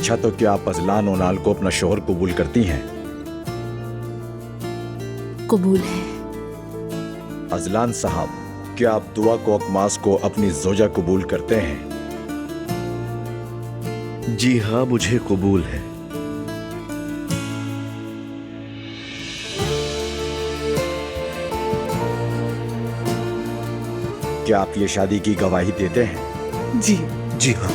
अच्छा, तो क्या आप अजलान ओनाल को अपना शोहर कबूल करती हैं? कबूल है। अजलान साहब, क्या आप दुआ को अकमास को अपनी जोजा कबूल करते हैं? जी हाँ, मुझे कबूल है। क्या आप ये शादी की गवाही देते हैं? जी हाँ।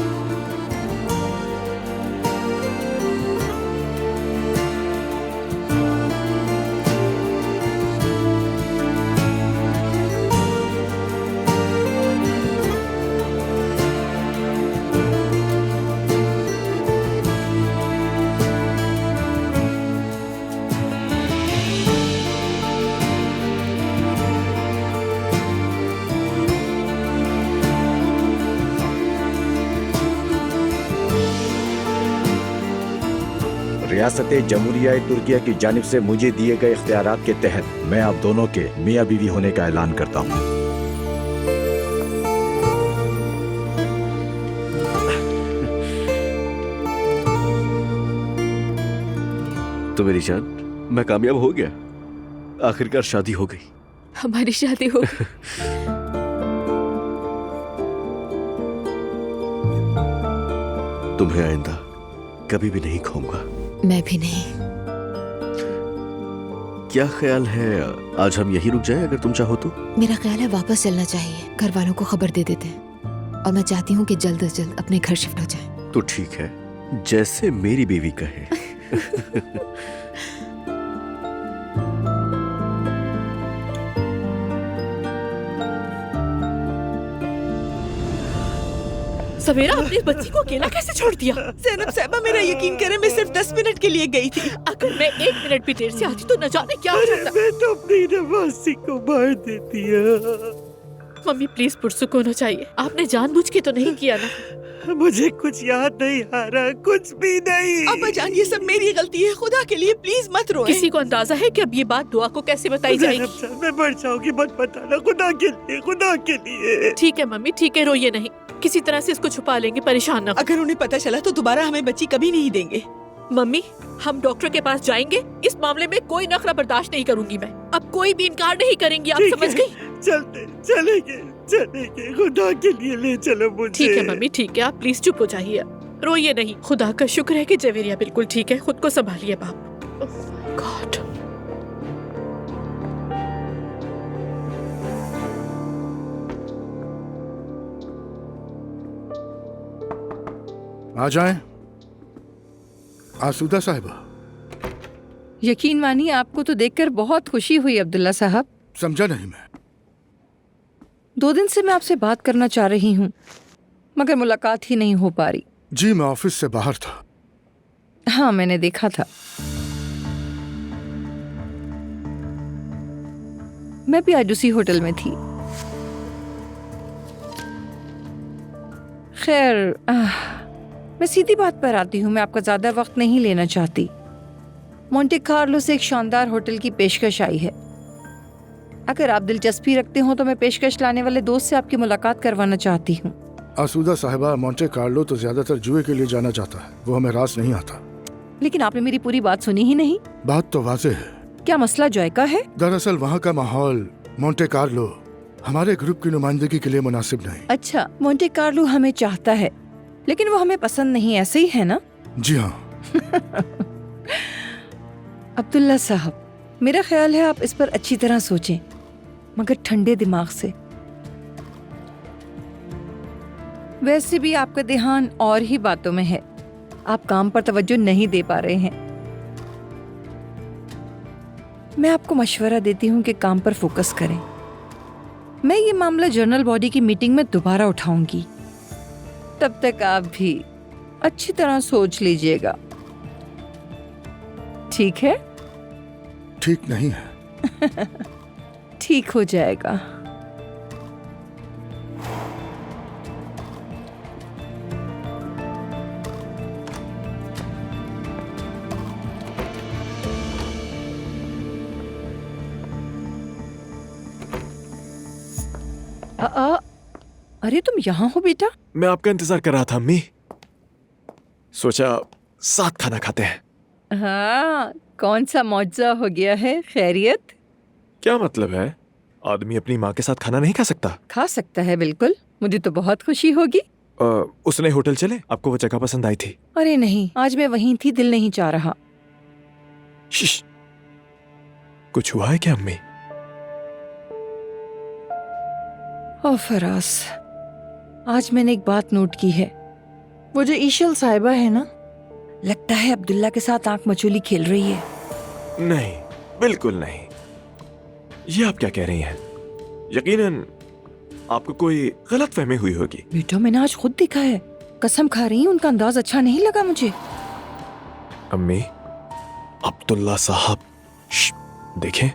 रियासत जमहूरिया तुर्किया की जानिब से मुझे दिए गए इख्तियारात के तहत मैं आप दोनों के मियाँ बीवी होने का ऐलान करता हूँ। तो मेरी जान, मैं कामयाब हो गया। आखिरकार शादी हो गई। हमारी शादी हो गई। तुम्हें आइंदा कभी भी नहीं खोऊंगा। मैं भी नहीं। क्या ख्याल है आज हम यहीं रुक जाएं अगर तुम चाहो तो? मेरा ख्याल है वापस चलना चाहिए। घर वालों को खबर दे देते हैं और मैं चाहती हूँ कि जल्द से जल्द अपने घर शिफ्ट हो जाए। तो ठीक है, जैसे मेरी बीवी कहे। सवेरा अपनी बच्ची को अकेला कैसे छोड़ दिया? ज़ैनब साहिबा, मेरा यकीन करें, मैं सिर्फ 10 मिनट के लिए गई थी। अगर मैं 1 मिनट भी देर से आती तो न जाने क्या हो जाता। मैं तो अपनी नवासी को मार देती है। मम्मी प्लीज पुरसुकून हो जाइए। आपने जानबूझ के तो नहीं किया ना? मुझे कुछ याद नहीं आ रहा, कुछ भी नहीं। अब्बा जान, ये सब मेरी गलती है। खुदा के लिए प्लीज मत रोएं। किसी को अंदाजा है कि अब ये बात दुआ को कैसे बताई जाएगी? ज़ैनब साहब, मैं मर जाऊंगी, मत बताना, खुदा के लिए, खुदा के लिए। ठीक है मम्मी, ठीक है, रोइए नहीं। किसी तरह से इसको छुपा लेंगे, परेशान ना हो। अगर उन्हें पता चला तो दोबारा हमें बच्ची कभी नहीं देंगे। मम्मी, हम डॉक्टर के पास जाएंगे। इस मामले में कोई नखरा बर्दाश्त नहीं करूंगी मैं। अब कोई भी इनकार नहीं करेंगी, आप समझ गई? चलेंगे, खुदा के लिए ले चलो मुझे। ठीक है मम्मी, ठीक है, आप प्लीज चुप हो जाइए, रोइए नहीं। खुदा का शुक्र है कि जवेरिया बिल्कुल ठीक है। खुद को संभालिए बाप। Oh my God. आ जाएं। आसूदा साहिबा। यकीन मानिए, आपको तो देखकर बहुत खुशी हुई अब्दुल्ला साहब। समझा नहीं मैं। 2 दिन से मैं आपसे बात करना चाह रही हूँ, मगर मुलाकात ही नहीं हो पा रही। जी, मैं ऑफिस से बाहर था। हाँ, मैंने देखा था। मैं भी आज उसी होटल में थी। खैर, मैं सीधी बात पर आती हूँ। मैं आपका ज्यादा वक्त नहीं लेना चाहती। मोंटे कार्लो से एक शानदार होटल की पेशकश आई है। अगर आप दिलचस्पी रखते हो तो मैं पेशकश लाने वाले दोस्त से आपकी मुलाकात करवाना चाहती हूँ। आसूदा साहिबा, मोंटे कार्लो तो ज्यादातर जुए के लिए जाना चाहता है। वो हमें रास नहीं आता। लेकिन आपने मेरी पूरी बात सुनी ही नहीं। बात तो वाज़ेह है। क्या मसला जॉय का है? दरअसल वहाँ का माहौल मोंटे कार्लो हमारे ग्रुप की नुमाइंदगी के लिए मुनासिब नहीं। अच्छा, मोंटे कार्लो हमें चाहता है, लेकिन वो हमें पसंद नहीं, ऐसे ही है ना? जी हाँ। अब्दुल्ला साहब, मेरा ख्याल है आप इस पर अच्छी तरह सोचें, मगर ठंडे दिमाग से। वैसे भी आपका ध्यान और ही बातों में है। आप काम पर तवज्जो नहीं दे पा रहे हैं। मैं आपको मशवरा देती हूँ कि काम पर फोकस करें। मैं ये मामला जर्नल बॉडी की मीटिंग में दोबारा उठाऊंगी। तब तक आप भी अच्छी तरह सोच लीजिएगा, ठीक है? ठीक नहीं है। ठीक हो जाएगा। अरे तुम यहाँ हो बेटा? मैं आपका इंतजार कर रहा था अम्मी। सोचा साथ खाना खाते हैं। हाँ, कौन सा मौजा हो गया है? खैरियत? क्या मतलब है? आदमी अपनी माँ के साथ खाना नहीं खा सकता? खा सकता है बिल्कुल, मुझे तो बहुत खुशी होगी। उसने होटल चले? आपको वो जगह पसंद आई थी? अरे नहीं, आज मैं वहीं थी, दिल नहीं चाह रहा। शिश, कुछ हुआ है क्या अम्मी? ओ फराज, आज मैंने एक बात नोट की है। वो जो ईशल साहिबा है ना, लगता है अब्दुल्ला के साथ आंख मचोली खेल रही है। नहीं, बिल्कुल नहीं। ये आप क्या कह रही हैं? यकीनन आपको कोई गलतफहमी हुई होगी। बेटा, मैंने आज खुद देखा है, कसम खा रही हूँ, उनका अंदाज अच्छा नहीं लगा मुझे। अम्मी, अब्दुल्ला साहब, देखें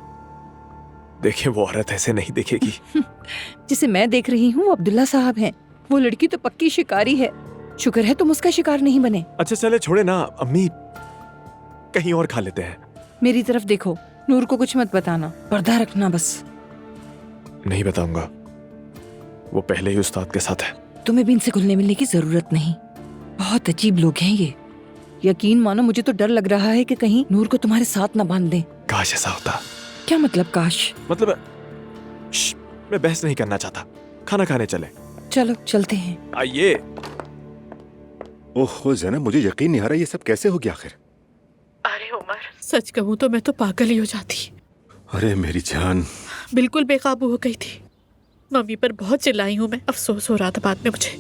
देखें, वो औरत ऐसे नहीं देखेगी। जिसे मैं देख रही हूँ वो अब्दुल्ला साहब हैं। वो लड़की तो पक्की शिकारी है, शुक्र है तुम उसका शिकार नहीं बने। अच्छा चले, छोड़े ना अम्मी, कहीं और खा लेते हैं। मेरी तरफ देखो, नूर को कुछ मत बताना, पर्दा रखना बस। नहीं बताऊंगा, वो पहले ही उस्ताद के साथ है। तुम्हें भी इनसे घुलने मिलने की जरूरत नहीं, बहुत अजीब लोग हैं ये। यकीन मानो, मुझे तो डर लग रहा है कि कहीं नूर को तुम्हारे साथ न बांध दें। काश ऐसा होता। क्या मतलब काश? मतलब मैं बहस नहीं करना चाहता, खाना खाने चले। चलो चलते हैं। आइए। ओह ज़ैनब, मुझे यकीन नहीं आ रहा ये सब कैसे हो गया आखिर। अरे उमर, सच कहूँ तो मैं तो पागल ही हो जाती। अरे मेरी जान। बिल्कुल बेकाबू हो गई थी। मम्मी पर बहुत चिल्लाई हूँ मैं, अफसोस हो रहा था बाद में मुझे।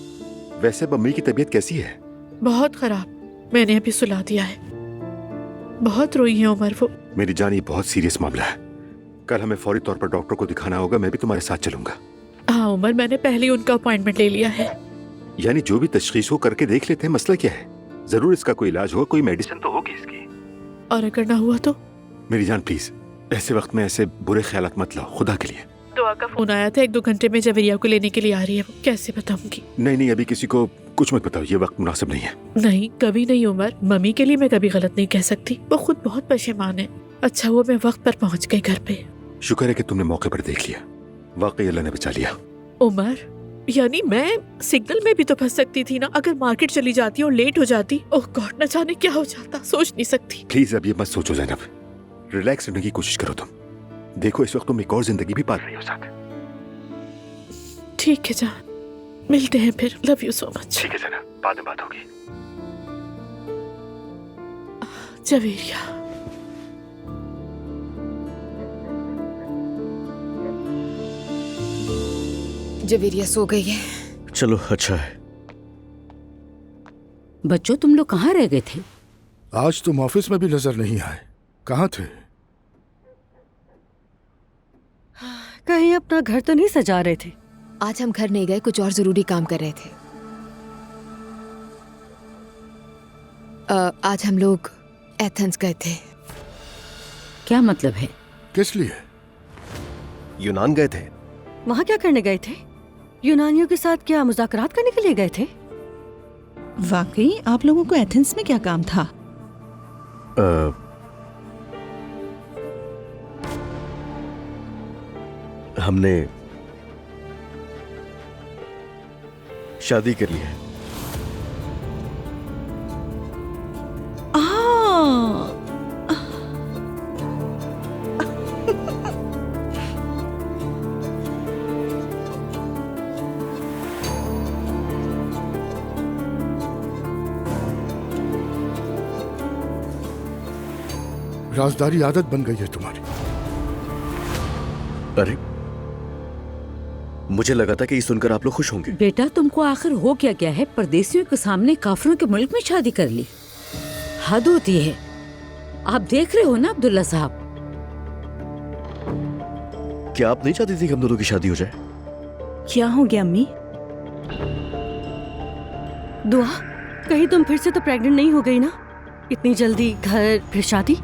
वैसे मम्मी की तबीयत कैसी है? बहुत खराब, मैंने अभी सुला दिया है। बहुत रोई है उमर वो। मेरी जान, ये बहुत सीरियस मामला है, कल हमें फौरी तौर पर डॉक्टर को दिखाना होगा। मैं भी तुम्हारे साथ चलूंगा। हाँ उमर, मैंने पहले ही उनका अपॉइंटमेंट ले लिया है। यानी जो भी तशखीस हो करके देख लेते हैं। मसला क्या है? जरूर इसका कोई इलाज हो, कोई मेडिसिन तो होगी इसकी। और अगर ना हुआ तो? मेरी जान प्लीज, ऐसे वक्त में ऐसे बुरे ख्यालात मत लाओ, खुदा के लिए। दुआ का फोन आया था, 1-2 घंटे में जवेरिया को लेने के लिए आ रही है वो। कैसे बताऊंगी? नहीं, अभी किसी को कुछ मत बताओ, ये वक्त मुनासिब नहीं है। नहीं, कभी नहीं उमर, मम्मी के लिए मैं कभी गलत नहीं कह सकती। वो खुद बहुत परेशान है। अच्छा हुआ मैं वक्त पर पहुंच गई घर पे। शुक्र है कि तुमने मौके पर देख लिया, वाकई अल्लाह ने बचा लिया। उमर, यानी मैं सिग्नल में भी तो फंस सकती थी ना। अगर मार्केट चली जाती और लेट हो जाती, ओह गॉड, न जाने क्या हो जाता, सोच नहीं सकती। प्लीज अब ये मत सोचो ज़ैनब, रिलैक्स रहने की कोशिश करो तुम। देखो इस वक्त तुम एक और जिंदगी भी पाल रही हो साथ। ठीक है जान, मिलते हैं फिर। Love you so much. ठीक है ज़ैनब, बाद में बात होगी। जवेरिया। जवेरिया सो गई है। चलो अच्छा है। बच्चों, तुम लोग कहाँ रह गए थे? आज तुम ऑफिस में भी नजर नहीं आए, कहाँ थे? कहीं अपना घर तो नहीं सजा रहे थे? आज हम घर नहीं गए, कुछ और जरूरी काम कर रहे थे। आज हम लोग एथेंस गए थे। क्या मतलब है? किस लिए? यूनान गए थे। वहाँ क्या करने गए थे? यूनानियों के साथ क्या मुज़ाकरात करने के लिए गए थे? वाकई आप लोगों को एथेंस में क्या काम था? हमने शादी कर ली है। राजदारी आदत बन गई है तुम्हारी। अरे, मुझे लगा था कि ये सुनकर आप लोग खुश होंगे। बेटा, तुमको आखिर हो क्या गया है? परदेशियों के सामने काफिरों के मुल्क में शादी कर ली, हद होती है। आप देख रहे हो ना अब्दुल्ला साहब। क्या आप नहीं चाहती थी कि हम दोनों की शादी हो जाए? क्या हो गया अम्मी? दुआ, कहीं तुम फिर से तो प्रेग्नेंट नहीं हो गई ना? इतनी जल्दी घर फिर शादी?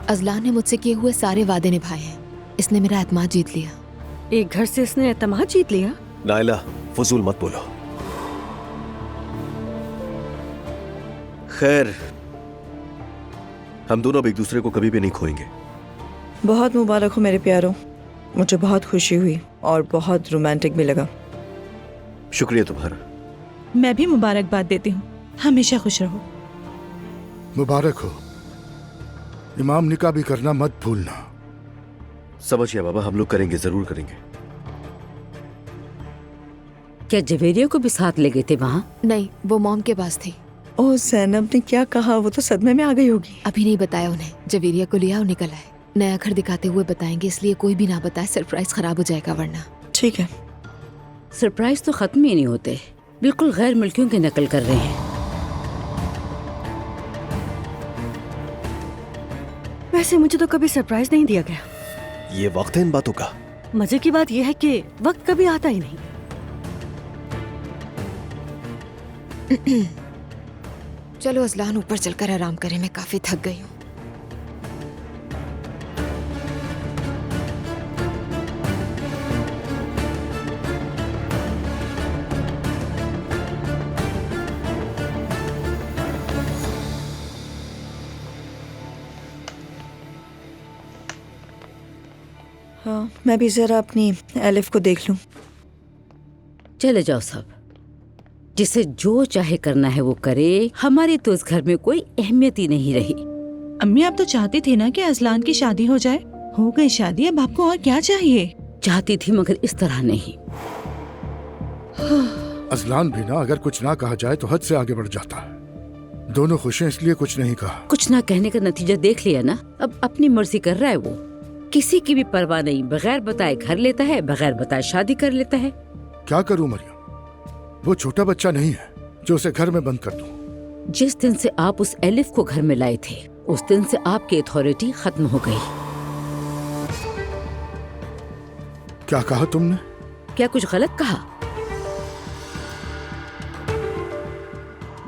अजलान ने मुझसे किए हुए सारे वादे निभाए हैं। इसने मेरा एतमाद जीत लिया। एक घर से इसने एतमाद जीत लिया? नाइला, फजूल मत बोलो। खैर, हम दोनों अब एक दूसरे को कभी भी नहीं खोएंगे। बहुत मुबारक हो मेरे प्यारों, मुझे बहुत खुशी हुई और बहुत रोमांटिक भी लगा। शुक्रिया तुम्हारा। मैं भी मुबारकबाद देती हूँ। हमेशा खुश रहो। मुबारक हो। इमाम निकाह भी करना मत भूलना। समझिए बाबा, हम लोग करेंगे, जरूर करेंगे। क्या जवेरिया को भी साथ ले गए थे वहाँ? नहीं, वो मॉम के पास थी। ओ ज़ैनब ने क्या कहा? वो तो सदमे में आ गई होगी। अभी नहीं बताया उन्हें। जवेरिया को लिया और निकल आए। नया घर दिखाते हुए बताएंगे, इसलिए कोई भी ना बताए, सरप्राइज खराब हो जाएगा वरना। ठीक है। सरप्राइज तो खत्म ही नहीं होते, बिल्कुल गैर मुल्कियों की नकल कर रहे हैं। वैसे मुझे तो कभी सरप्राइज नहीं दिया गया। ये वक्त है इन बातों का। मजे की बात यह है कि वक्त कभी आता ही नहीं। चलो अजलान, ऊपर चलकर आराम करें, मैं काफी थक गई हूँ। हाँ, मैं भी जरा अपनी एलिफ को देख लूं। चले जाओ सब, जिसे जो चाहे करना है वो करे। हमारी तो इस घर में कोई अहमियत ही नहीं रही। अम्मी, आप तो चाहती थी ना कि अजलान की शादी हो जाए। हो गई शादी, अब आपको और क्या चाहिए? चाहती थी मगर इस तरह नहीं। अजलान भी ना, अगर कुछ ना कहा जाए तो हद से आगे बढ़ जाता है। दोनों खुश हैं इसलिए कुछ नहीं कहा। कुछ ना कहने का नतीजा देख लिया ना। अब अपनी मर्जी कर रहा है वो, किसी की भी परवाह नहीं। बगैर बताए घर लेता है, बगैर बताए शादी कर लेता है। क्या करूं मरियम, वो छोटा बच्चा नहीं है जो उसे घर में बंद कर दूं। जिस दिन से आप उस एलिफ को घर में लाए थे, उस दिन से आपकी अथॉरिटी खत्म हो गई। क्या कहा तुमने? क्या कुछ गलत कहा?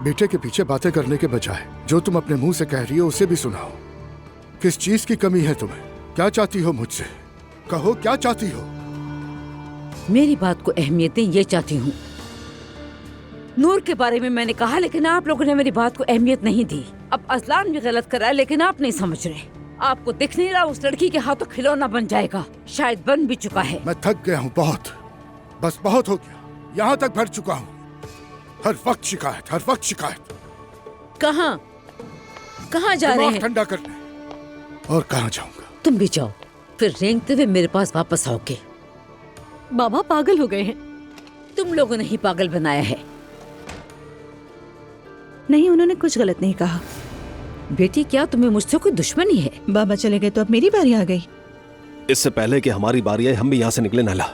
बेटे के पीछे बातें करने के बजाय जो तुम अपने मुंह से कह रही हो उसे भी सुनाओ। किस चीज की कमी है तुम्हें? क्या चाहती हो मुझसे? कहो, क्या चाहती हो? मेरी बात को अहमियत दें, ये चाहती हूँ। नूर के बारे में मैंने कहा, लेकिन आप लोगों ने मेरी बात को अहमियत नहीं दी। अब अजलान भी गलत कर रहा है, लेकिन आप नहीं समझ रहे। आपको दिख नहीं रहा उस लड़की के हाथों खिलौना बन जाएगा। शायद बन भी चुका है। मैं थक गया हूँ, बहुत, बस बहुत हो गया। यहाँ तक भर चुका हूँ। हर वक्त शिकायत, हर वक्त शिकायत। कहाँ कहाँ जा रहे हैं? ठंडा करने। और कहाँ जाऊंगा? तुम भी जाओ, फिर रेंगते हुए मेरे पास वापस आओगे। बाबा पागल हो गए हैं। तुम लोगों ने ही पागल बनाया है। नहीं, उन्होंने कुछ गलत नहीं कहा। बेटी, क्या तुम्हें मुझसे कोई दुश्मनी है? बाबा चले गए तो अब मेरी बारी आ गई। इससे पहले कि हमारी बारी आए, हम भी यहाँ से निकले। नायला,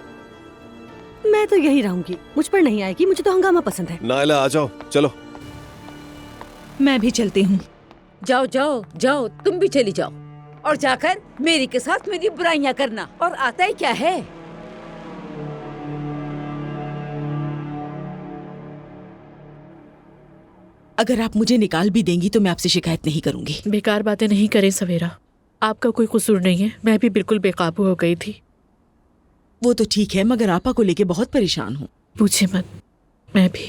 मैं तो यही रहूंगी, मुझ पर नहीं आएगी। मुझे तो हंगामा पसंद है। नायला आ जाओ, चलो। मैं भी चलती हूँ। जाओ जाओ जाओ, तुम भी चली जाओ और जाकर मेरी के साथ मेरी बुराइयां करना। और आता ही क्या है? अगर आप मुझे निकाल भी देंगी तो मैं आपसे शिकायत नहीं करूंगी। बेकार बातें नहीं करें सवेरा, आपका कोई कसूर नहीं है। मैं भी बिल्कुल बेकाबू हो गई थी। वो तो ठीक है, मगर आपा को लेके बहुत परेशान हूँ। पूछे मत, मैं भी।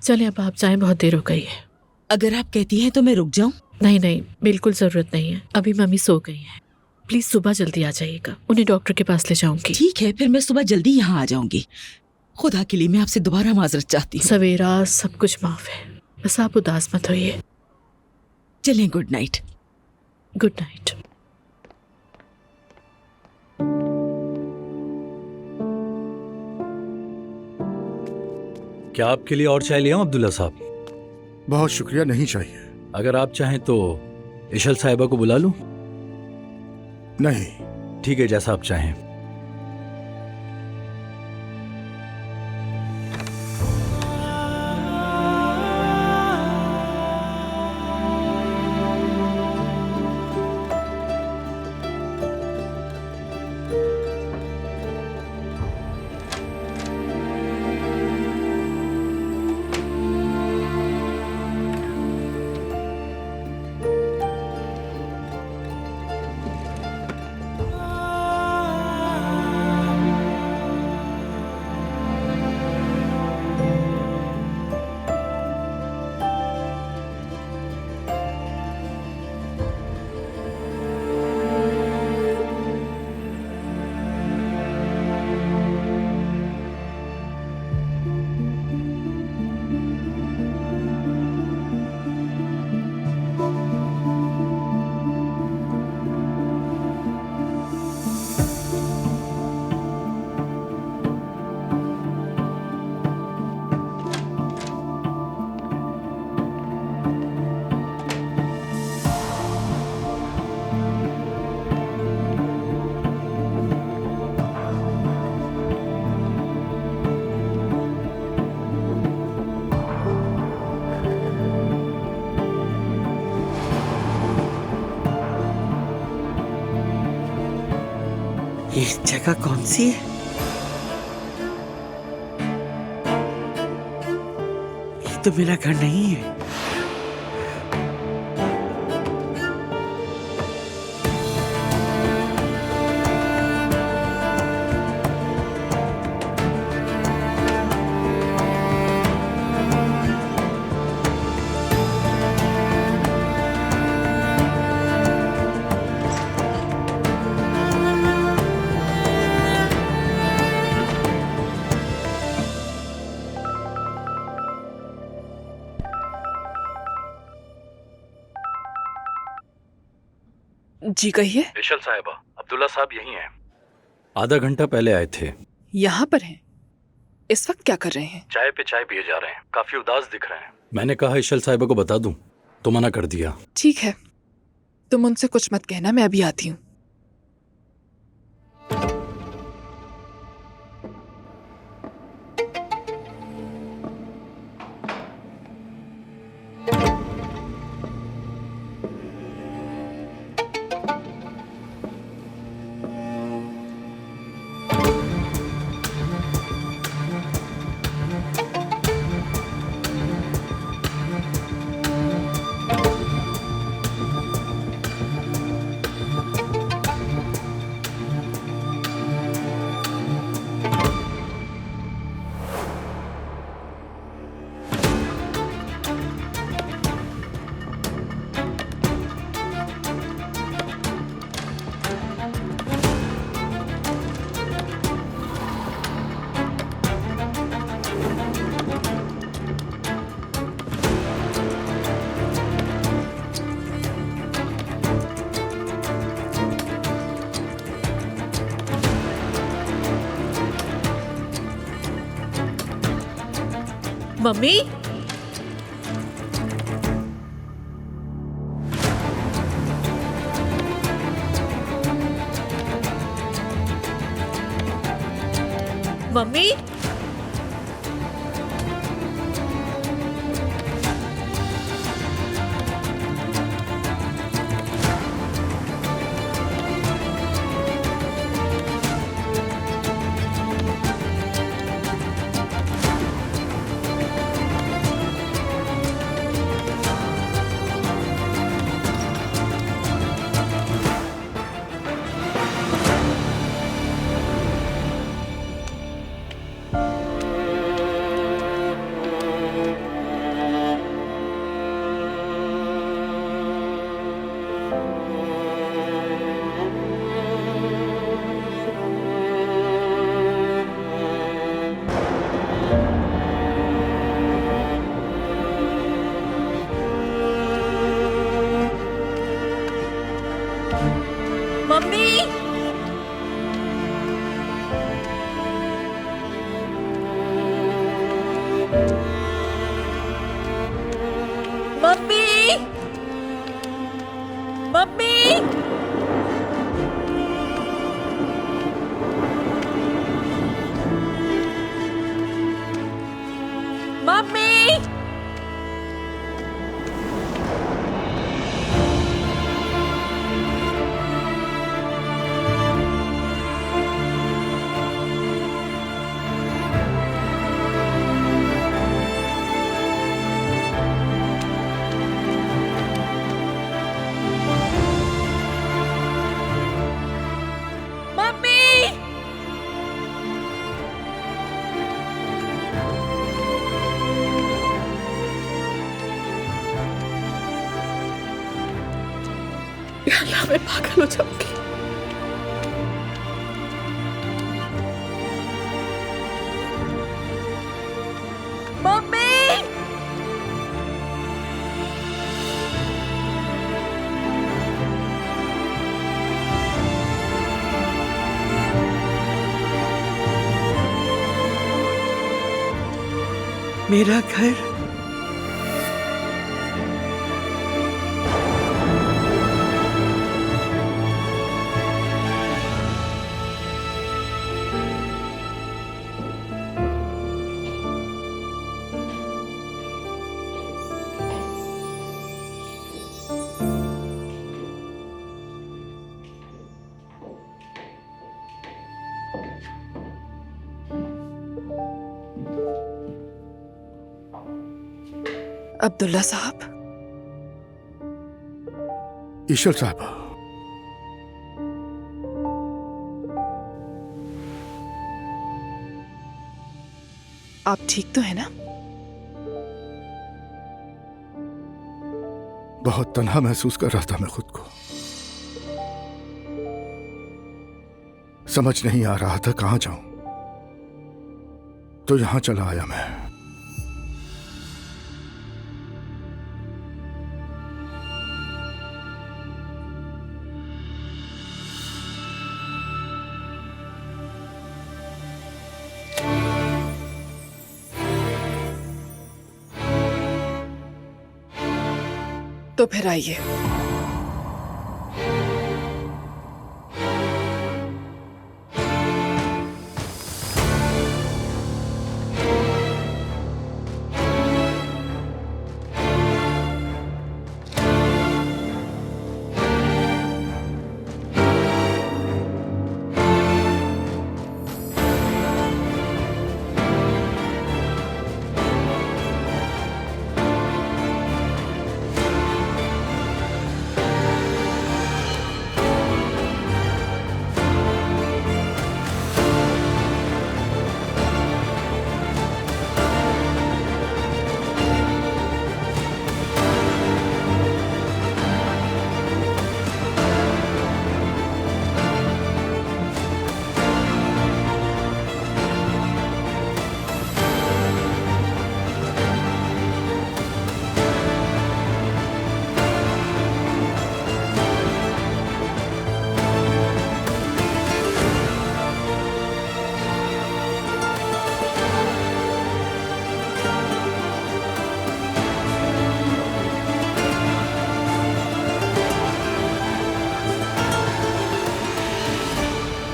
चले अब आप जाएं, बहुत देर हो गई है। अगर आप कहती हैं तो मैं रुक जाऊं? नहीं नहीं, बिल्कुल जरूरत नहीं है। अभी मम्मी सो गई हैं। प्लीज सुबह जल्दी आ जाइएगा, उन्हें डॉक्टर के पास ले जाऊंगी। ठीक है, फिर मैं सुबह जल्दी यहाँ आ जाऊंगी। खुदा के लिए मैं आपसे दोबारा माजरत चाहती हूँ। सवेरा, सब कुछ माफ है, बस आप उदास मत होइए। चलें, गुड नाइट। Good night. क्या आपके लिए और चाय ले आऊं अब्दुल्ला साहब? बहुत शुक्रिया, नहीं चाहिए। अगर आप चाहें तो इशल साहिबा को बुला लूं? नहीं। ठीक है, जैसा आप चाहें। ये जगह कौन सी है? ये तो मेरा घर नहीं है। जी कहिए। इशल साहिबा, अब्दुल्ला साहब यही हैं। आधा घंटा पहले आए थे। यहाँ पर हैं? इस वक्त क्या कर रहे हैं? चाय पे चाय पिए जा रहे हैं, काफी उदास दिख रहे हैं। मैंने कहा इशल साहिबा को बता दूं तो मना कर दिया। ठीक है, तुम उनसे कुछ मत कहना, मैं अभी आती हूँ। Mummy, mummy, mummy, mummy, mummy, mummy. Allah, मैं पागल हो जाऊंगी। मम्मी, मेरा घर अब्दुल्ला साहब, ईशल साहबा, आप ठीक तो है ना? बहुत तन्हा महसूस कर रहा था मैं खुद को। समझ नहीं आ रहा था कहां जाऊं, तो यहां चला आया मैं। तो फिर आइए।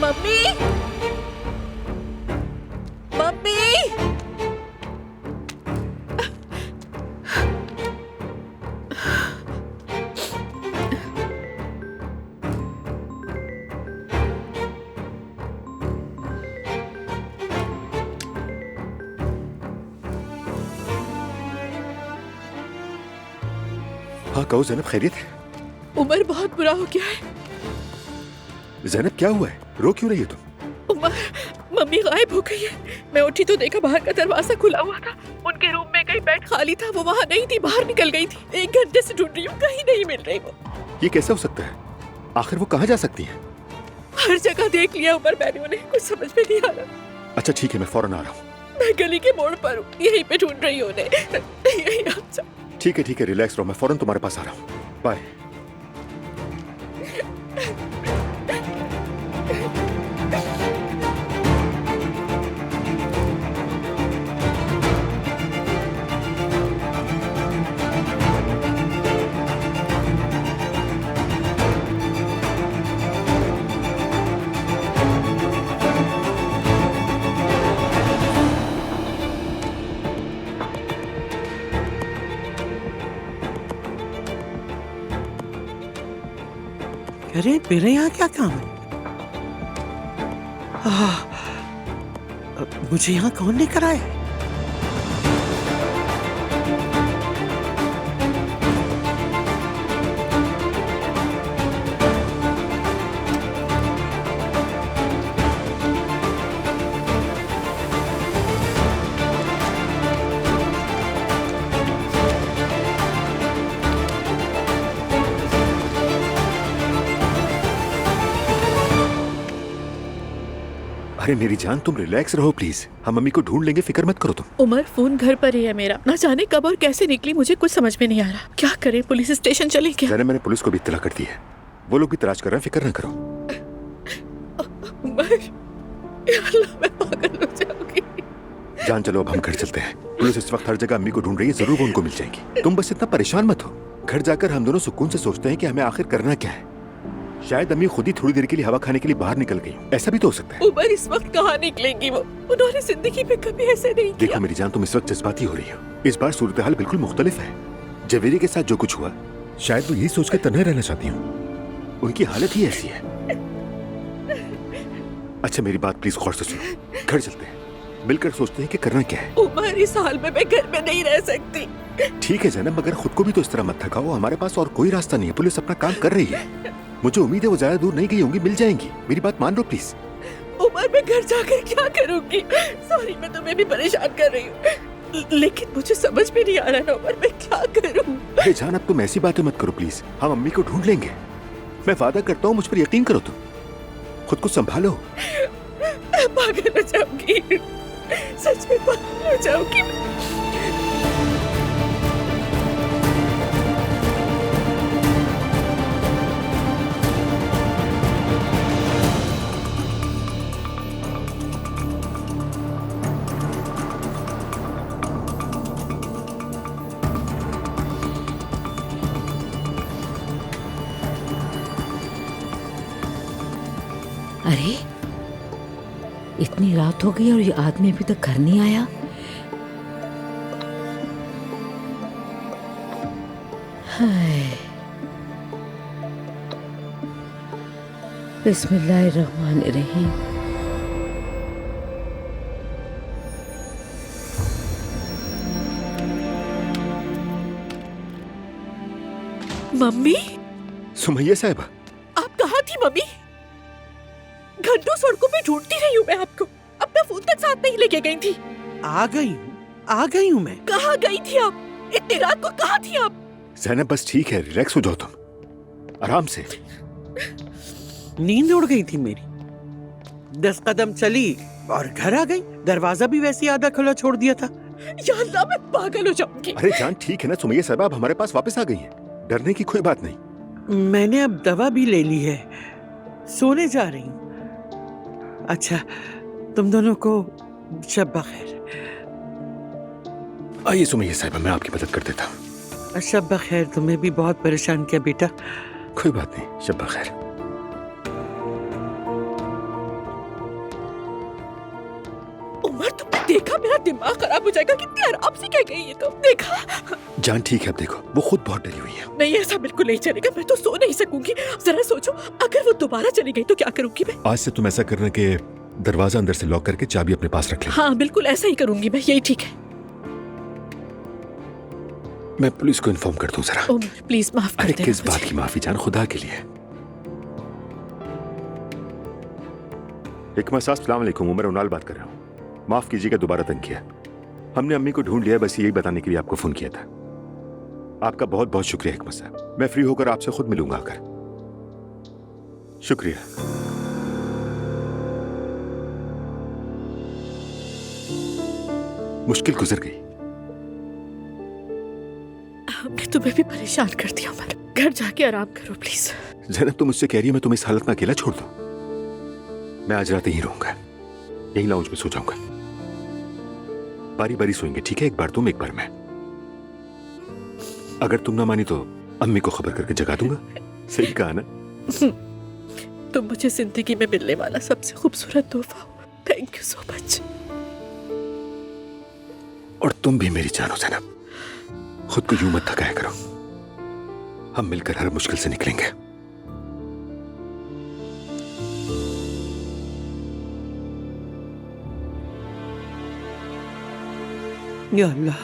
मम्मी, मम्मी, हाँ कहो जैनब, खैरियत है? उमर बहुत बुरा हो गया है। जैनब क्या हुआ है? रो क्यों रही है तुम? उमर, मम्मी गायब हो गई है। मैं उठी तो देखा बाहर का दरवाजा खुला हुआ था। उनके रूम में कहीं बेड खाली था, वो वहाँ नहीं थी, बाहर निकल गई थी। 1 घंटे से ढूंढ रही हूँ, कहीं नहीं मिल रही वो। ये कैसे हो सकता है? आखिर वो कहाँ जा सकती है? हर जगह देख लिया उमर मैंने उन्हें, कुछ समझ में नहीं आ रहा। अच्छा ठीक है, मैं फौरन आ रहा हूँ। मैं गली के मोड़ पर हूँ, यहीं पे ढूंढ रही हूँ उन्हें। यहीं आ जाओ। ठीक है, रिलैक्स रहो, मैं फौरन तुम्हारे पास आ रहा हूँ। बाय। अरे मेरे यहाँ क्या काम है? मुझे यहाँ कौन लेकर आया? अरे मेरी जान, तुम रिलैक्स रहो प्लीज, हम मम्मी को ढूंढ लेंगे, फिक्र मत करो तुम। उमर, फोन घर पर ही है मेरा। ना जाने कब और कैसे निकली, मुझे कुछ समझ में नहीं आ रहा। क्या करें, पुलिस स्टेशन चले क्या? मैंने पुलिस को भी इत्तला कर दी है, वो लोग भी तलाश कर रहे हैं, फिक्र न करो। उमर, या अल्लाह, मैं पागल हो जाऊंगी। जान चलो, अब हम घर चलते हैं। पुलिस इस वक्त हर जगह अम्मी को ढूंढ रही है, जरूर वो उनको मिल जाएगी। तुम बस इतना परेशान मत हो। घर जाकर हम दोनों सुकून से सोचते हैं कि हमें आखिर करना क्या है। शायद अम्मी खुद ही थोड़ी देर के लिए हवा खाने के लिए बाहर निकल गई, ऐसा भी तो हो सकता है। उमर, इस वक्त कहाँ निकलेंगी वो? उन्होंने जिंदगी में कभी ऐसे नहीं किया। देखो मेरी जान, तुम इस वक्त जज्बाती हो रही हो। इस बार सूरत हाल बिल्कुल मुख्तलिफ है। जवेरी के साथ जो कुछ हुआ, शायद वो यही सोच के तन्हा रहना चाहती हूँ। उनकी हालत ही ऐसी है। अच्छा मेरी बात प्लीज गौर से सुनो, घर चलते हैं। मिलकर सोचते हैं कि करना क्या है। उमर, इस हाल में मैं घर में नहीं रह सकती। ठीक है जैनब, मगर खुद को भी तो इस तरह मत थकाओ। हमारे पास और कोई रास्ता नहीं है। पुलिस अपना काम कर रही है। मुझे उम्मीद है वो ज्यादा दूर नहीं गई होंगी, मिल जाएंगी। मेरी बात मान लो प्लीज। उमर, मैं घर जाकर क्या करूंगी? सॉरी, मैं तुम्हें भी परेशान कर रही हूँ, लेकिन मुझे समझ में नहीं आ रहा ना उमर, मैं क्या करूँ? अरे जान, अब तुम ऐसी बातें मत करो प्लीज। हम अम्मी को ढूंढ लेंगे। मैं वादा करता हूँ, मुझ पर यकीन करो। तुम खुद को संभालो। पागल हो जाऊंगी, सच में पागल हो जाऊंगी। अरे इतनी रात हो गई और ये आदमी अभी तक घर नहीं आया। हाय, बिस्मिल्लाहिर्रहमानिर्रहीम। मम्मी, सुमैया साहिबा, आप कहाँ थी मम्मी? घंटों सड़कों पे ढूंढती रही हूँ मैं आपको। अपना फोन तक साथ नहीं लेके गई थी। आ गई हूँ मैं। कहाँ गई थी आप? इतनी रात को कहाँ थी आप? जैनब बस ठीक है, रिलैक्स हो जाओ तुम, आराम से। नींद उड़ गई थी मेरी। 10 कदम चली और घर आ गई। दरवाजा भी वैसे आधा खुला छोड़ दिया था। या अल्लाह, मैं पागल हो जाऊंगी। अरे जान ठीक है ना सुमैया साहिबा, अब हमारे पास वापस आ गई हैं। डरने की कोई बात नहीं। मैंने अब दवा भी ले ली है, सोने जा रही हूँ। अच्छा, तुम दोनों को शब बखैर। आइए सुमैया साहिबा, मैं आपकी मदद कर देता हूँ। शब बखैर। तुम्हें भी बहुत परेशान किया बेटा। कोई बात नहीं, शब बखैर। उमर, तुमने देखा? मेरा दिमाग खराब हो जाएगा। कितनी आराम से कह गई ये तो। देखा? जान ठीक है, अब देखो वो खुद बहुत डरी हुई है। नहीं, ऐसा बिल्कुल नहीं चलेगा। मैं तो सो नहीं सकूंगी। जरा सोचो, अगर वो दोबारा चली गई तो क्या करूंगी मैं? आज से तुम ऐसा करना कि दरवाजा अंदर से लॉक करके चाबी अपने पास रख लेना। हाँ, बिल्कुल ऐसा ही करूंगी मैं। यही ठीक है। मैं पुलिस को इन्फॉर्म कर दूं जरा। उमर, प्लीज माफ कर अरे देना किस मुझे। बात की माफी जान, खुदा के लिए। हिकमत साहब, अस्सलाम वालेकुम। उमर उनाल बात कर रहा हूँ। माफ कीजिएगा दोबारा तंग किया। हमने अम्मी को ढूंढ लिया, बस यही बताने के लिए आपको फोन किया था। आपका बहुत बहुत शुक्रिया हिकमत साहब। मैं फ्री होकर आपसे खुद मिलूंगा आकर। शुक्रिया। मुश्किल गुजर गई। हमने तुम्हें भी परेशान कर दिया उमर। घर जाके आराम करो प्लीज। जैनब तुम मुझसे कह रही है मैं तुम्हें इस हालत में अकेला छोड़ दूं? मैं आज रात यहीं रहूंगा, यहीं लाउंज में सो जाऊंगा। बारी बारी सोएंगे, ठीक है? एक बार तुम, एक बार मैं। अगर तुम ना मानी तो अम्मी को खबर करके जगा दूंगा। सही कहा ना? तुम मुझे जिंदगी में मिलने वाला सबसे खूबसूरत तोहफा हो। Thank you so much. और तुम भी मेरी जान हो जैनब। खुद को यूं मत थकाया करो। हम मिलकर हर मुश्किल से निकलेंगे। या अल्लाह,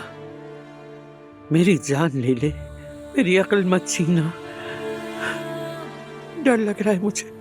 मेरी जान ले ले, मेरी अक्ल मत छीना। डर लग रहा है मुझे।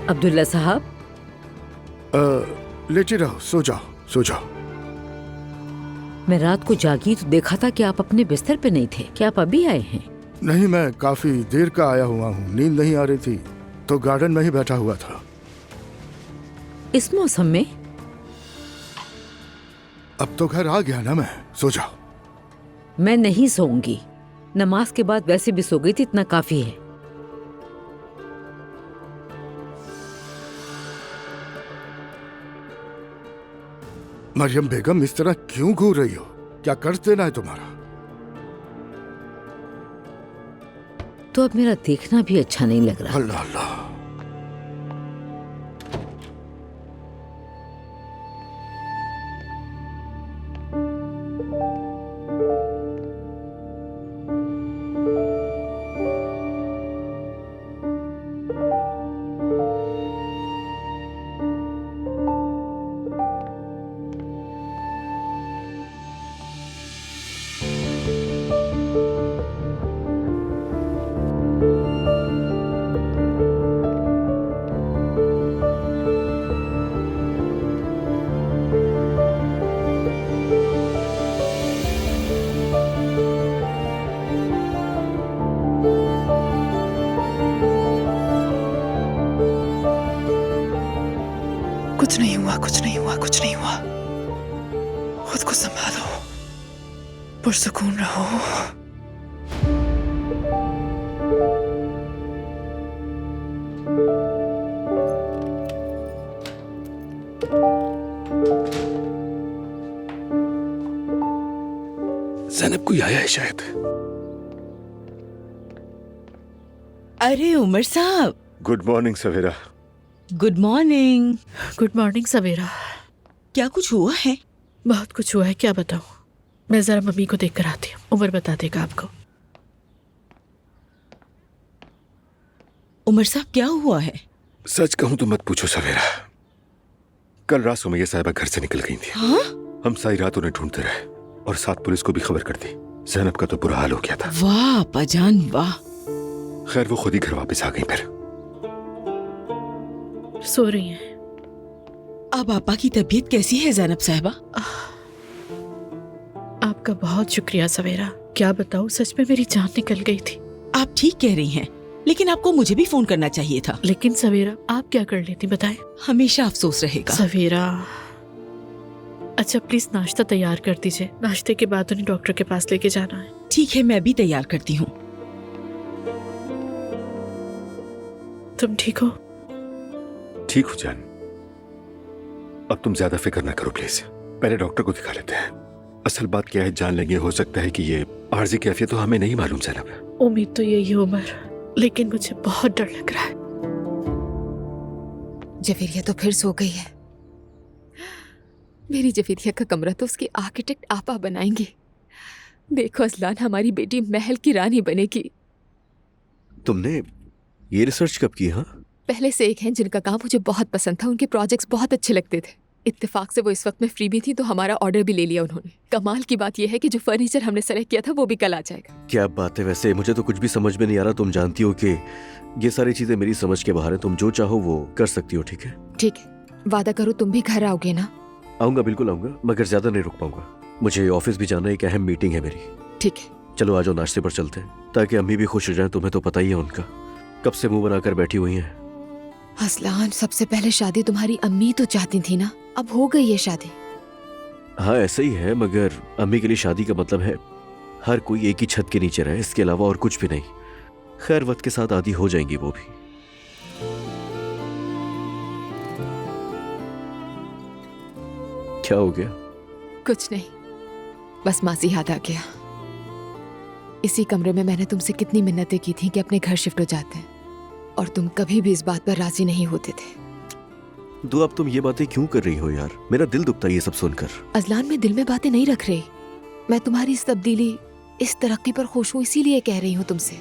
अब्दुल्ला साहब, लेटे रहो, सो जाओ, सो जाओ। मैं रात को जागी तो देखा था कि आप अपने बिस्तर पे नहीं थे। क्या आप अभी आए हैं? नहीं, मैं काफी देर का आया हुआ हूँ। नींद नहीं आ रही थी तो गार्डन में ही बैठा हुआ था। इस मौसम में? अब तो घर आ गया ना मैं, सो जाओ। मैं नहीं सोऊंगी। नमाज के बाद वैसे भी सो गई थी, इतना काफी है। मरियम बेगम, इस तरह क्यों घूर रही हो? क्या कर्ज देना है तुम्हारा? तो अब मेरा देखना भी अच्छा नहीं लग रहा। अल्लाह अल्लाह। कुछ नहीं हुआ, कुछ नहीं हुआ, कुछ नहीं हुआ। खुद को संभालो, पुरसुकून रहो। ज़ैनब कोई आया है शायद। अरे उमर साहब। Good morning Savera. Good morning. Good morning Savera. क्या कुछ हुआ है? बहुत कुछ हुआ है, क्या बताऊं। मैं जरा मम्मी को देख कर आती हूँ, उमर बता देगा आपको। उमर साहब क्या हुआ है? सच कहूं तो मत पूछो सवेरा। कल रात सुमैया साहिबा घर से निकल गई थी। हाँ? हम सारी रात उन्हें ढूंढते रहे और साथ पुलिस को भी खबर कर दी। ज़ैनब का तो बुरा हाल हो गया था। वाह अब्बाजान वाह। खैर वो खुद ही घर वापस आ गई। फिर सो रही हैं। अब आपा की तबीयत कैसी है ज़ैनब साहिबा? आपका बहुत शुक्रिया सवेरा। क्या बताऊं, सच में मेरी जान निकल गई थी। आप ठीक कह रही हैं, लेकिन आपको मुझे भी फोन करना चाहिए था। लेकिन सवेरा आप क्या कर लेती बताएं? हमेशा अफसोस रहेगा सवेरा। अच्छा प्लीज नाश्ता तैयार कर दीजिए। नाश्ते के बाद उन्हें डॉक्टर के पास लेके जाना है। ठीक है, मैं भी तैयार करती हूँ। तुम ठीक हो? ठीक हो जान। अब तुम ज्यादा फिक्र ना करो प्लीज। पहले डॉक्टर को दिखा लेते हैं। असल बात क्या है जान लेंगे, हो सकता है कि ये आर्जी कैफियत तो हमें नहीं मालूम ज़ैनब। उम्मीद तो यही है उमर, लेकिन मुझे बहुत डर लग रहा है। जवेरिया तो फिर सो गई है। मेरी जवेरिया का कमरा तो उसकी आर्किटेक्ट आपा बनाएंगी। देखो असलान, हमारी बेटी महल की रानी बनेगी। तुमने ये रिसर्च कब की? हाँ, पहले से एक हैं जिनका काम मुझे बहुत पसंद था। उनके प्रोजेक्ट्स बहुत अच्छे लगते थे। इत्तेफाक से वो इस वक्त में फ्री भी थी तो हमारा ऑर्डर भी ले लिया उन्होंने। कमाल की बात यह है कि जो फर्नीचर हमने सेलेक्ट किया था वो भी कल आ जाएगा। क्या बात है। वैसे मुझे तो कुछ भी समझ में नहीं आ रहा। तुम जानती हो कि ये सारी चीजें मेरी समझ के बाहर है। तुम जो चाहो वो कर सकती हो। ठीक है? ठीक है, वादा करो तुम भी घर आओगे ना? आऊंगा, बिल्कुल आऊंगा, मगर ज्यादा नहीं रुक पाऊंगा। मुझे ऑफिस भी जाना है, एक अहम मीटिंग है मेरी। ठीक है, चलो आ जाओ, नाश्ते पर चलते हैं ताकि अम्मी भी खुश हो जाए। तुम्हें तो पता ही है उनका कब से मुंह बनाकर बैठी हुई हैं। असलान, सबसे पहले शादी तुम्हारी अम्मी तो चाहती थी ना, अब हो गई है शादी। हाँ ऐसा ही है, मगर अम्मी के लिए शादी का मतलब है हर कोई एक ही छत के नीचे रहे, इसके अलावा और कुछ भी नहीं। खैर वक्त के साथ आदी हो जाएंगी वो भी। क्या हो गया? कुछ नहीं, बस मासी याद आ गया। इसी कमरे में मैंने तुमसे कितनी मिन्नतें की थी कि अपने घर शिफ्ट हो जाते हैं, और तुम कभी भी इस बात पर राजी नहीं होते थे। दो, अब तुम ये बातें क्यों कर रही हो यार? मेरा दिल दुखता है ये सब सुनकर। अजलान, मैं दिल में बातें नहीं रख रही। मैं तुम्हारी इस तब्दीली, इस तरक्की पर खुश हूँ, इसीलिए कह रही हूँ तुमसे।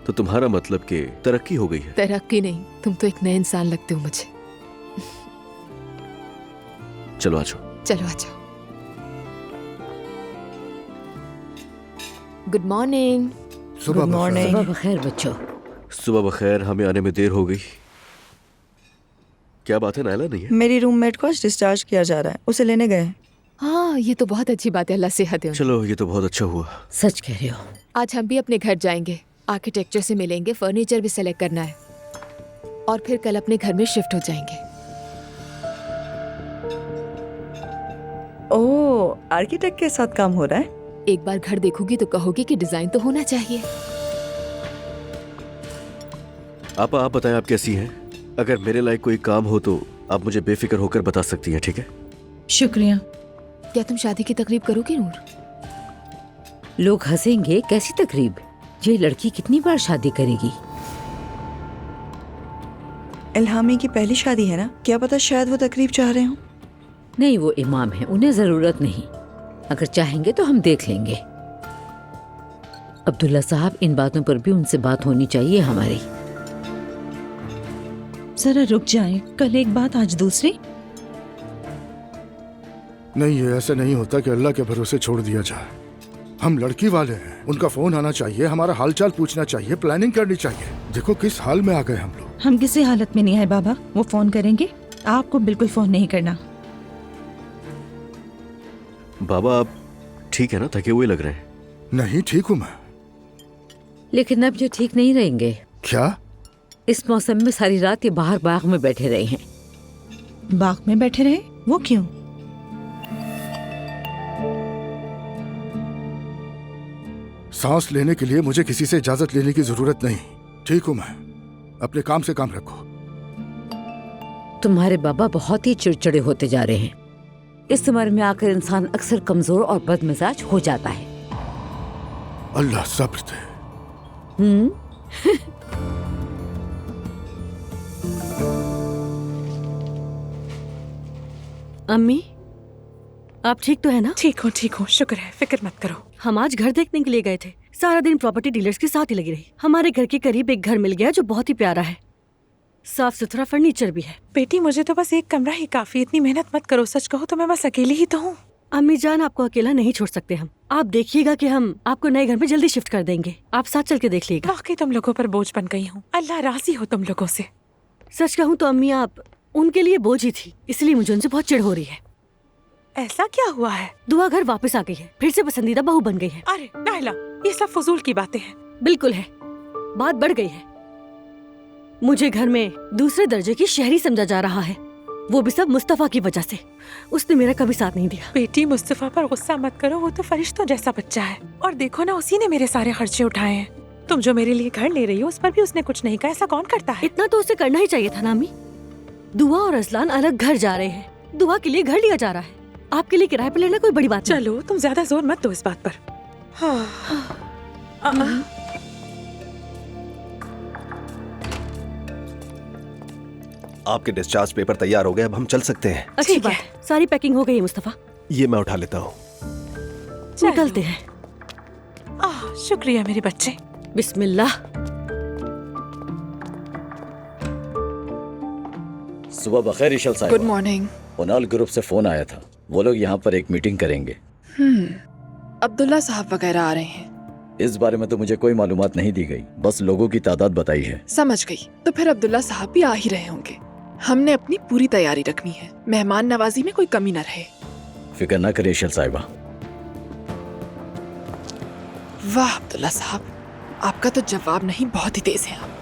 तो तुम्हारा मतलब कि तरक्की हो गई है? तरक्की नहीं, तुम तो एक नए इंसान लगते हो मुझे। चलो आ जाओ। चलो आ जाओ। Good morning. सुबह सुबह बखैर बच्चों। सुबह बखैर। हमें आने में देर हो गई। क्या बात है, नायला नहीं है? मेरी रूममेट को आज डिस्चार्ज किया जा रहा है, उसे लेने गए। हाँ, ये तो बहुत अच्छी बात है, अल्लाह सेहत दे उन्हें। चलो ये तो बहुत अच्छा हुआ। सच कह रहे हो। आज हम भी अपने घर जाएंगे, आर्किटेक्चर से मिलेंगे, फर्नीचर भी सेलेक्ट करना है और फिर कल अपने घर में शिफ्ट हो जाएंगे। ओह, आर्किटेक्ट के साथ काम हो रहा है? एक बार घर देखोगी तो कहोगी कि डिजाइन तो होना चाहिए। आप बताएं, आप कैसी हैं? अगर मेरे लायक कोई काम हो तो आप मुझे बेफिक्र होकर बता सकती हैं, ठीक है? शुक्रिया। क्या तुम शादी की तकरीब करोगी नूर? लोग हंसेंगे, कैसी तकरीब? ये लड़की कितनी बार शादी करेगी? इल्हामी की पहली शादी है ना, क्या पता शायद वो तकरीब चाह रहे हो। नहीं, वो इमाम है, उन्हें जरूरत नहीं। अगर चाहेंगे तो हम देख लेंगे। अब्दुल्ला साहब, इन बातों पर भी उनसे बात होनी चाहिए हमारी। जरा रुक जाएं, कल एक बात आज दूसरी। नहीं, ये ऐसे नहीं होता कि अल्लाह के भरोसे छोड़ दिया जाए। हम लड़की वाले हैं, उनका फोन आना चाहिए, हमारा हालचाल पूछना चाहिए, प्लानिंग करनी चाहिए। देखो किस हाल में आ गए हम लोग। हम किसी हालत में नहीं आए बाबा, वो फोन करेंगे, आपको बिल्कुल फोन नहीं करना। बाबा आप ठीक है ना? थके हुए लग रहे हैं। नहीं, ठीक हूँ मैं। लेकिन अब जो ठीक नहीं रहेंगे। क्या? इस मौसम में सारी रात ये बाहर बाग में बैठे रहे हैं। बाग में बैठे रहे? वो क्यों? सांस लेने के लिए मुझे किसी से इजाजत लेने की जरूरत नहीं। ठीक हूँ मैं, अपने काम से काम रखो। तुम्हारे बाबा बहुत ही चिड़चिड़े होते जा रहे हैं। इस उम्र में आकर इंसान अक्सर कमजोर और बदमिजाज हो जाता है। अल्लाह सब्र दे। अम्मी, आप ठीक तो है ना? ठीक हूँ, शुक्र है, फिक्र मत करो। हम आज घर देखने के लिए गए थे, सारा दिन प्रॉपर्टी डीलर्स के साथ ही लगी रही। हमारे घर के करीब एक घर मिल गया जो बहुत ही प्यारा है, साफ सुथरा फर्नीचर भी है। बेटी मुझे तो बस एक कमरा ही काफी, इतनी मेहनत मत करो। सच कहो तो मैं बस अकेली ही तो हूँ। अम्मी जान, आपको अकेला नहीं छोड़ सकते हम। आप देखिएगा कि हम आपको नए घर में जल्दी शिफ्ट कर देंगे। आप साथ चल के देख लीजिएगा। वाकई तुम लोगों पर बोझ बन गई हूँ। अल्लाह राजी हो तुम लोगों से। सच कहूँ तो अम्मी, आप उनके लिए बोझ ही थी, इसलिए मुझे उनसे बहुत चिढ़ हो रही है। ऐसा क्या हुआ है? दुआ घर वापस आ गई है, फिर से पसंदीदा बहू बन गई है। अरे नाहिला, ये सब फजूल की बातें हैं। बिल्कुल है, बात बढ़ गई है। मुझे घर में दूसरे दर्जे की शहरी समझा जा रहा है, वो भी सब मुस्तफा की वजह से। उसने मेरा कभी साथ नहीं दिया। बेटी मुस्तफा पर गुस्सा मत करो, वो तो फरिश्तों जैसा बच्चा है। और देखो ना, उसी ने मेरे सारे खर्चे उठाए हैं। तुम जो मेरे लिए घर ले रही हो उस पर भी उसने कुछ नहीं कहा। ऐसा कौन करता है? इतना तो उसे करना ही चाहिए था ना अम्मी। दुआ और अजलान अलग घर जा रहे हैं, दुआ के लिए घर लिया जा रहा है। आपके लिए किराए पर लेना कोई बड़ी बात नहीं। चलो तुम ज्यादा जोर मत दो इस बात पर। आपके डिस्चार्ज पेपर तैयार हो गए, अब हम चल सकते हैं। अच्छी बात है, सारी पैकिंग हो गई है मुस्तफा। ये मैं उठा लेता हूँ। निकलते हैं। शुक्रिया मेरे बच्चे। बिस्मिल्लाह। सुबह बखैर इशल साहब। Good morning. ओनाल ग्रुप से फोन आया था, वो लोग यहाँ पर एक मीटिंग करेंगे। अब्दुल्ला साहब वगैरह आ रहे हैं। इस बारे में तो मुझे कोई मालूमात नहीं दी गई, बस लोगों की तादाद बताई है। समझ गई, तो फिर अब्दुल्ला साहब भी आ ही रहे होंगे। हमने अपनी पूरी तैयारी रखनी है, मेहमान नवाजी में कोई कमी न रहे। फिक्र न करे इशल साहिबा। वाह अब्दुल्ला साहब, आपका तो जवाब नहीं, बहुत ही तेज है आप।